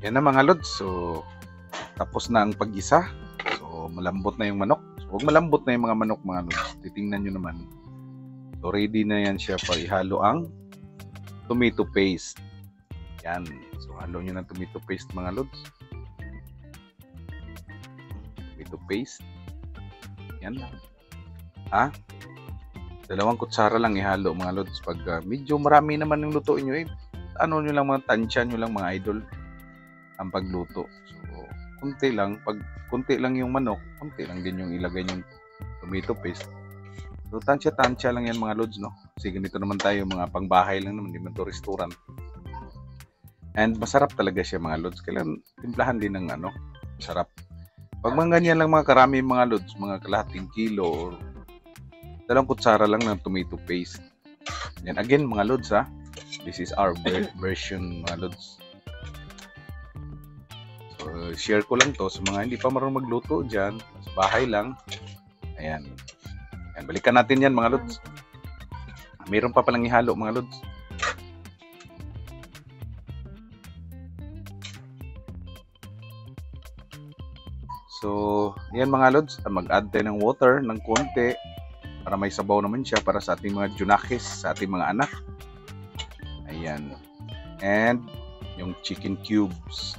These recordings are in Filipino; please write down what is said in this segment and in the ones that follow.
Yan na mga lods. So, tapos na ang pag-isa. So, malambot na yung manok. So, huwag malambot na yung mga manok mga lods. Titingnan nyo naman. So, ready na yan siya para ihalo ang tomato paste. Yan. So, halo nyo ng tomato paste mga lods. Tomato paste. Yan. Dalawang kutsara lang ihalo mga lods. Pag medyo marami naman yung lutuin nyo, ano nyo lang mga tansya nyo lang mga idol ang pagluto. So, kunti lang. Pag kunti lang yung manok, kunti lang din yung ilagay yung tomato paste. So, tansya lang yan mga lods, no? Kasi ganito naman tayo, mga pangbahay lang naman, di man to restaurant. And masarap talaga siya mga lods. Kailangan timplahan din ng masarap. Pag mga ganyan lang mga karami mga lods, mga kalahating kilo or dalawang kutsara lang ng tomato paste. Yan again mga lods This is our version mga lods. So, share ko lang to sa mga hindi pa marunong magluto dyan. Sa bahay lang. Ayan. Ayan. Balikan natin yan mga lods. Mayroon pa palang ihalo mga lods. So, yan mga lods. Mag-add tayo ng water ng konti para may sabaw naman siya para sa ating mga junakis, sa ating mga anak. Ayan. And yung chicken cubes.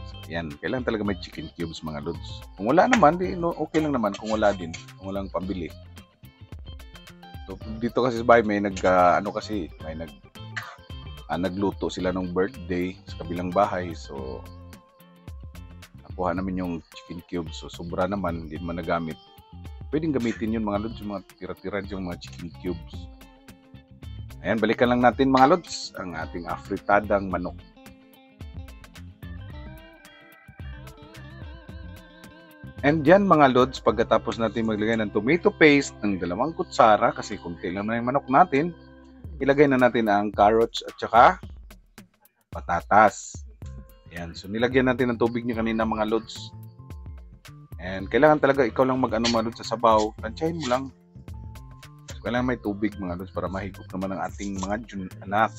So, yan. Kailangan talaga may chicken cubes mga lods. Kung wala naman, okay lang naman. Kung wala din. Kung walang pambili. So, dito kasi sa bahay may nagluto sila ng birthday sa kabilang bahay. So, nakuha namin yung chicken cubes. So, sobra naman. Hindi naman nagamit. Pwedeng gamitin yun mga lods. Yung mga tira-tira yung mga chicken cubes. Ayan, balikan lang natin mga lods ang ating afritadang manok. And yan mga lods, pagkatapos natin maglagay ng tomato paste ng 2 kutsara, kasi kunti lang na yung manok natin, ilagay na natin ang carrots at saka patatas. Ayan, so nilagyan natin ng tubig niyo kanina mga lods. And kailangan talaga ikaw lang mga lods sa sabaw, tansyahin mo lang. Kailangan may tubig mga lods para mahigop naman ang ating mga anak.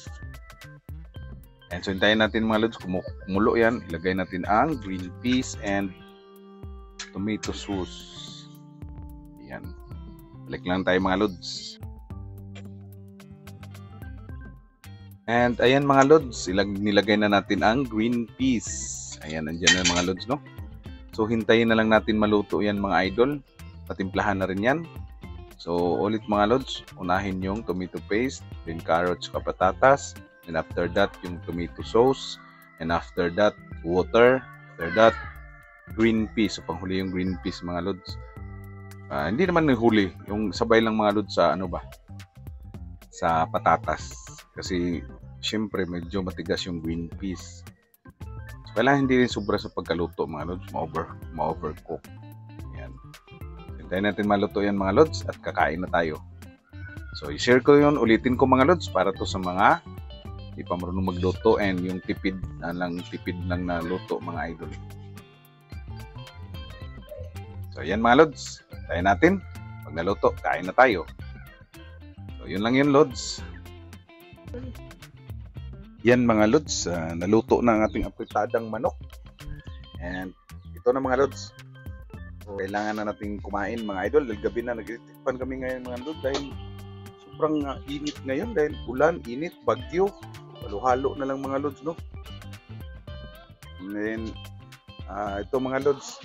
And so hintayin natin mga lods, kumulo yan. Ilagay natin ang green peas and tomato sauce. Ayan. Balik lang tayo mga lods. And ayan mga lods, nilagay na natin ang green peas. Ayan, andyan na mga lods, no? So hintayin na lang natin maluto yan mga idol. Patimplahan na rin yan. So, ulit mga lods, unahin yung tomato paste, then carrots, patatas, and after that, yung tomato sauce, and after that, water, after that, green peas. So, panghuli yung green peas mga lods. Hindi naman huli, yung sabay lang mga lods sa sa patatas. Kasi, syempre, medyo matigas yung green peas. So, kailangan hindi rin sobra sa pagkaluto mga lods, ma-overcook. Yan. Hintayin natin maluto yan mga lods at kakain na tayo. So, i-share ko yun, ulitin ko mga lods para to sa mga hindi pa marunong magluto and yung tipid lang na luto mga idol. So, yan mga lods. Hintayin natin. Pag naluto, kain na tayo. So, yun lang yun lods. Yan mga lods. Naluto na ang ating apritadang manok. And ito na mga lods. So, kailangan na natin kumain mga idol. Dahil gabi na, nag-itikpan kami ngayon mga idol dahil sobrang init ngayon dahil ulan, init, bagyo. Halo-halo na lang mga lods, no? And then, ito mga lods,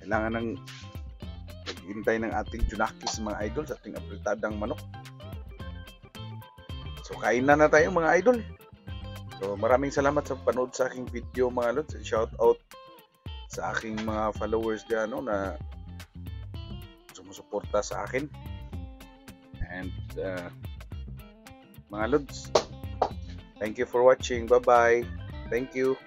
kailangan ng maghintay ng ating junakis mga idol sa ating apritadang manok. So, kain na tayo mga idol. So, maraming salamat sa panood sa aking video mga lods. Shout out sa aking mga followers dyan na sumusuporta sa akin. And mga lods, thank you for watching. Bye bye. Thank you.